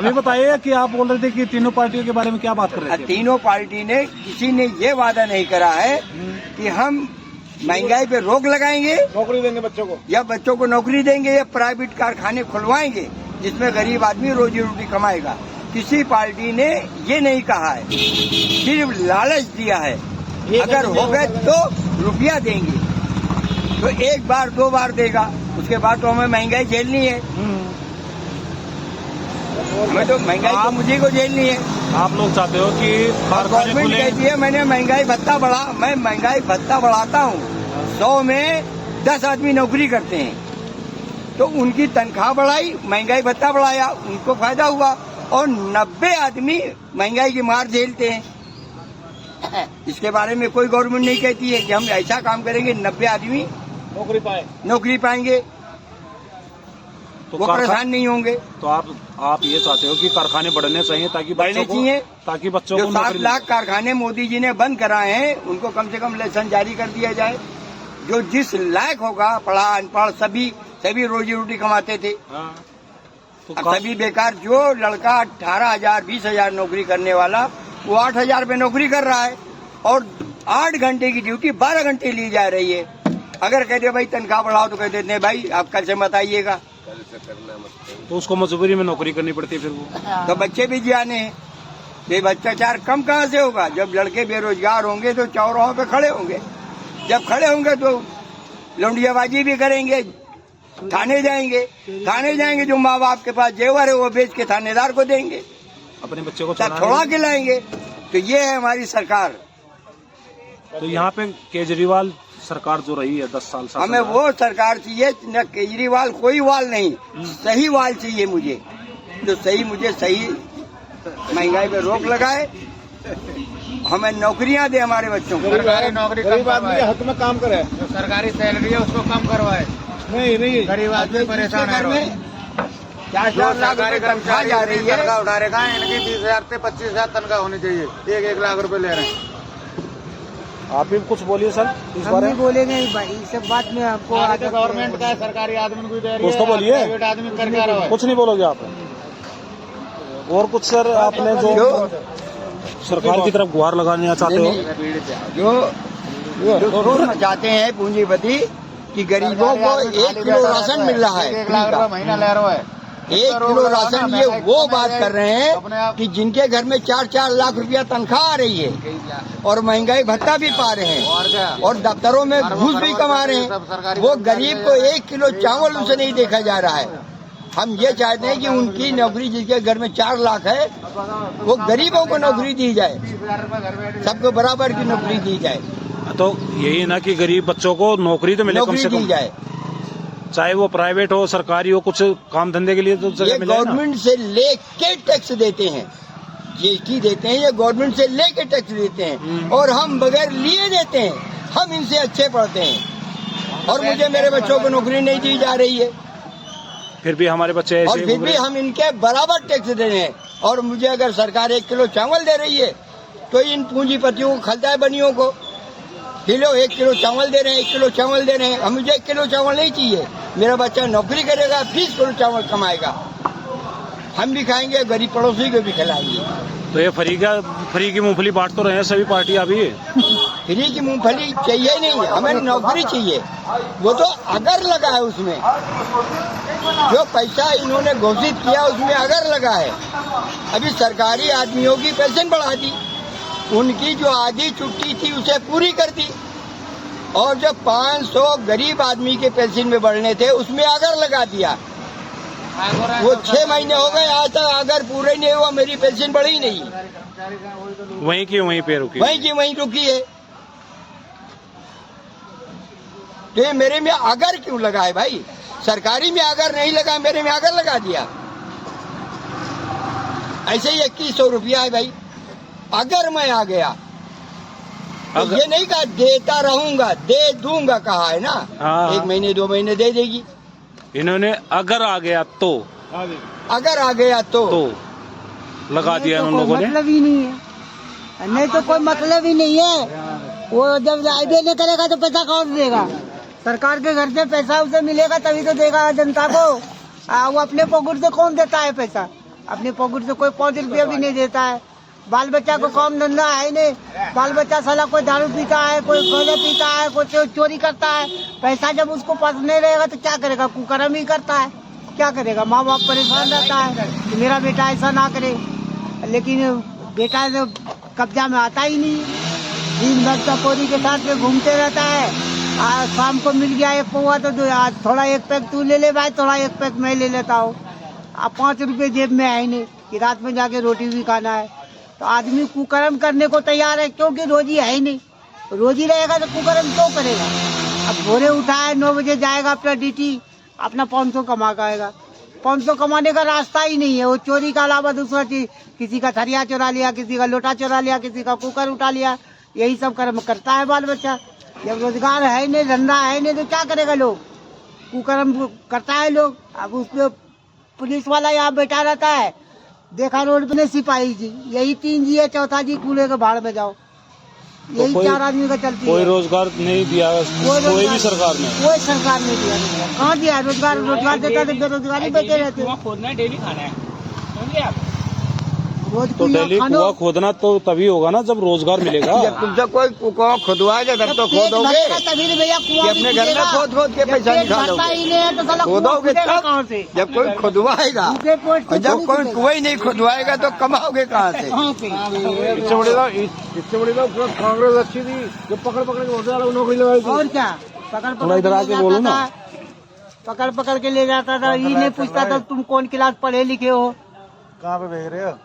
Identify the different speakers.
Speaker 1: हमें बताइए कि आप बोल रहे थे कि तीनों पार्टियों के बारे में क्या बात कर रहे थे?
Speaker 2: तीनों पार्टी ने किसी ने ये वादा नहीं करा है कि हम महंगाई पे रोक लगाएंगे,
Speaker 1: नौकरी देंगे बच्चों को,
Speaker 2: या बच्चों को नौकरी देंगे, या प्राइवेट कारखाने खुलवाएंगे जिसमें गरीब आदमी रोजी रोटी कमाएगा। किसी पार्टी ने ये नहीं कहा है, सिर्फ लालच दिया है। अगर हो गए तो रुपया देंगे, तो एक बार दो बार देगा, उसके बाद तो हमें महंगाई झेलनी है। हमें तो महंगाई तो मुझे को झेलनी है।
Speaker 1: आप लोग चाहते हो कि
Speaker 2: गवर्नमेंट कहती है मैंने महंगाई भत्ता बढ़ा, मैं महंगाई भत्ता बढ़ाता हूँ, 100 में 10 आदमी नौकरी करते हैं, तो उनकी तनख्वाह बढ़ाई, महंगाई भत्ता बढ़ाया, उनको फायदा हुआ, और 90 आदमी महंगाई की मार झेलते हैं। इसके बारे में कोई गवर्नमेंट नहीं कहती है कि हम ऐसा काम करेंगे 90 आदमी नौकरी पाएंगे, तो वो परेशान नहीं होंगे।
Speaker 1: तो आप ये चाहते हो कि कारखाने बढ़ने चाहिए ताकि बच्चों को
Speaker 2: 7 लाख कारखाने मोदी जी ने बंद कराए हैं, उनको कम से कम लाइसेंस जारी कर दिया जाए। जो जिस लायक होगा, पढ़ा अनपढ़ सभी रोजी रोटी कमाते थे। तो सभी बेकार, जो लड़का 18,000 20,000 नौकरी करने वाला, वो 8,000 पे नौकरी कर रहा है, और 8 घंटे की ड्यूटी 12 घंटे ली जा रही है। अगर कहते भाई तनख्वाह बढ़ाओ, तो कहते नहीं भाई आप कल से मत आइएगा,
Speaker 1: तो उसको मजबूरी में नौकरी करनी पड़ती है। फिर वो
Speaker 2: तो बच्चे भी जाने हैं, ये भ्रष्टाचार कम कहाँ से होगा? जब लड़के बेरोजगार होंगे तो चौराहों पे खड़े होंगे, जब खड़े होंगे तो लौंडियाबाजी भी करेंगे, थाने जाएंगे, जो माँ बाप के पास जेवर है वो बेच के थानेदार को देंगे,
Speaker 1: अपने बच्चे को
Speaker 2: थोड़ा खिलाएंगे। तो ये है हमारी सरकार।
Speaker 1: तो यहाँ पे केजरीवाल सरकार जो रही है 10 साल,
Speaker 2: हमें वो सरकार चाहिए न, केजरीवाल कोई वाल नहीं, सही वाल चाहिए मुझे, जो सही महंगाई पे रोक लगाए, हमें नौकरियां दे हमारे बच्चों को।
Speaker 3: गरीब आदमी के हक में काम करे,
Speaker 4: जो सरकारी सैलरी है उसको कम करवाए।
Speaker 3: नहीं
Speaker 4: गरीब आदमी परेशान है।
Speaker 2: 4 लाख रुपए तनख्वाह जा रही है,
Speaker 4: तनख्वाह उठा रखा है, इनकी 30,000 से 25,000 तनख्वाह होनी चाहिए, 1-1 लाख रुपए ले रहे हैं।
Speaker 1: आप भी कुछ बोलिए सर इस बारे में।
Speaker 5: बोलेंगे इस सब बात में आपको
Speaker 4: गवर्नमेंट का सरकारी आदमी को दे रही है,
Speaker 1: कुछ तो बोलिए,
Speaker 4: प्राइवेट आदमी कर क्या रहा है?
Speaker 1: कुछ नहीं बोलोगे आप? और कुछ सर आपने जो सरकार की तरफ गुहार लगाने चाहते हो?
Speaker 2: जो मचाते हैं पूंजीपति कि गरीबों को 1 किलो राशन मिल रहा है,
Speaker 4: 1 लाख रुपए महीना ले रहा है,
Speaker 2: 1 किलो राशन। ये वो बात कर रहे हैं कि जिनके घर में 4-4 लाख रुपया तनख्वाह आ रही है, और महंगाई भत्ता भी पा रहे हैं, और दफ्तरों में घूस भी कमा रहे हैं, वो गरीब को 1 किलो चावल उनसे नहीं देखा जा रहा है। हम ये चाहते हैं कि उनकी नौकरी, जिसके घर में 4 लाख है, वो गरीबों को नौकरी दी जाए, सबको बराबर की नौकरी दी जाए।
Speaker 1: तो यही ना कि गरीब बच्चों को नौकरी तो मिले, कम से कम
Speaker 2: जाए,
Speaker 1: चाहे वो प्राइवेट हो सरकारी हो, कुछ काम धंधे के लिए तो
Speaker 2: ये गवर्नमेंट से लेके टैक्स देते हैं, जीएसटी देते हैं, ये गवर्नमेंट से लेके टैक्स देते हैं, और हम बगैर लिए देते हैं। हम इनसे अच्छे पढ़ते हैं, और मुझे मेरे बच्चों को नौकरी नहीं दी जा रही है,
Speaker 1: फिर भी हमारे बच्चे ऐसे,
Speaker 2: और फिर भी हम इनके बराबर टैक्स दे रहे हैं। और मुझे अगर सरकार 1 किलो चावल दे रही है, तो इन पूंजीपतियों को खलता है, बनियों को किलो 1 किलो चावल दे रहे हैं, 1 किलो चावल दे रहे हैं। हम मुझे 1 किलो चावल नहीं चाहिए, मेरा बच्चा नौकरी करेगा, 20 किलो चावल कमाएगा, हम भी खाएंगे, गरीब पड़ोसी को भी खिलाएंगे।
Speaker 1: तो ये फ्री की मूंगफली बांट तो रहे हैं सभी पार्टी अभी।
Speaker 2: फ्री की मूंगफली चाहिए नहीं, हमें नौकरी चाहिए। वो तो अगर लगा है उसमें, जो पैसा इन्होंने घोषित किया उसमें अगर लगा है। अभी सरकारी आदमियों की पेंशन बढ़ा दी, उनकी जो आधी छुट्टी थी उसे पूरी कर दी, और जो 500 गरीब आदमी के पेंशन में बढ़ने थे उसमें अगर लगा दिया। वो 6 महीने हो गए आज तक अगर पूरे नहीं हुआ, मेरी पेंशन बढ़ी नहीं,
Speaker 1: वहीं की वहीं पे रुकी,
Speaker 2: वहीं रुकी है। तो ये मेरे में अगर क्यों लगा है भाई? सरकारी में अगर नहीं लगा, मेरे में अगर लगा दिया। ऐसे ही 2100 रुपया है भाई, अगर मैं आ गया तो ये नहीं कहा देता रहूंगा, दे दूंगा कहा है ना। 1 महीने 2 महीने दे देगी।
Speaker 1: इन्होंने अगर आ गया तो,
Speaker 2: अगर आ गया तो
Speaker 1: लगा दिया उन लोगों ने।
Speaker 5: मतलब ही नहीं है, नहीं तो कोई मतलब ही नहीं है। वो जब आईडीए नहीं करेगा तो पैसा कौन देगा? सरकार के घर से पैसा उसे मिलेगा तभी तो देगा जनता को। वो अपने पॉकेट से कौन देता है पैसा? अपने पॉकेट से कोई 5 रुपया भी नहीं देता है। बाल बच्चा को काम धंधा है ही नहीं। बाल बच्चा साला कोई दारू पीता है, कोई गोले पीता है, कोई चोरी करता है। पैसा जब उसको पास नहीं रहेगा तो क्या करेगा? कुकर्म ही करता है। क्या करेगा? माँ बाप परेशान रहता है कि मेरा बेटा ऐसा ना करे, लेकिन बेटा तो कब्जा में आता ही नहीं। दिन भर टपोरी के साथ में घूमते रहता है। आज शाम को मिल गया एक पौवा तो आज थोड़ा एक पैक तू ले ले भाई, थोड़ा एक पैक मैं ले लेता हूँ। अब 5 रुपये जेब में है ही नहीं कि रात में जाके रोटी भी खाना है। तो आदमी कुकर्म करने को तैयार है, क्योंकि रोजी है ही नहीं। रोजी रहेगा तो कुकर्म क्यों करेगा? अब भोरे उठा है 9 बजे जाएगा अपना ड्यूटी, अपना 500 कमा के आएगा। 500 कमाने का रास्ता ही नहीं है। वो चोरी का अलावा दूसरा चीज, किसी का थरिया चुरा लिया, किसी का लोटा चुरा लिया, किसी का कुकर उठा लिया, यही सब कर्म करता है बाल बच्चा। जब रोजगार है नहीं, धंधा है नहीं, तो क्या करेगा? लोग कुकर्म करता है लोग। अब उसमें पुलिस वाला यहाँ बैठा रहता है, देखा रोड पे सिपाही जी, यही 3 जी है, चौथा जी कूड़े के भाड़ में जाओ। यही 4 आदमी का चलती है।
Speaker 1: कोई रोजगार नहीं दिया कोई भी सरकार ने?
Speaker 5: कोई सरकार नहीं दिया। कहाँ दिया रोजगार? रोजगार देता तो बेरोजगारी बैठे रहते।
Speaker 6: खोदना डेली खाना है, समझे आप?
Speaker 5: रोज
Speaker 1: तो डेली कुआं खोदना तो तभी होगा ना जब रोजगार मिलेगा।
Speaker 2: जब तुमसे कोई कुआं खुदवाएगा तब तो खोदोगे।
Speaker 5: तभी तो भैया कुआं
Speaker 2: अपने घर में खोद खोद के पैसा निकालोगे।
Speaker 5: ही नहीं है तो साला
Speaker 2: खोदोगे
Speaker 5: कहाँ से?
Speaker 2: जब कोई खुदवाएगा, और जब कोई कुआं ही नहीं खुदवाएगा तो कमाओगे कहाँ से?
Speaker 3: इससे बड़ी तो कांग्रेस अच्छी थी, जो पकड़ पकड़ के होटल नौकरी लगाई थी।
Speaker 5: और क्या? पकड़
Speaker 1: थोड़ा इधर आके बोलो ना।
Speaker 5: पकड़ पकड़ के ले जाता था। ये नहीं पूछता था तुम कौन क्लास पढ़े लिखे हो।
Speaker 3: कहाँ पे भेज रहे हो?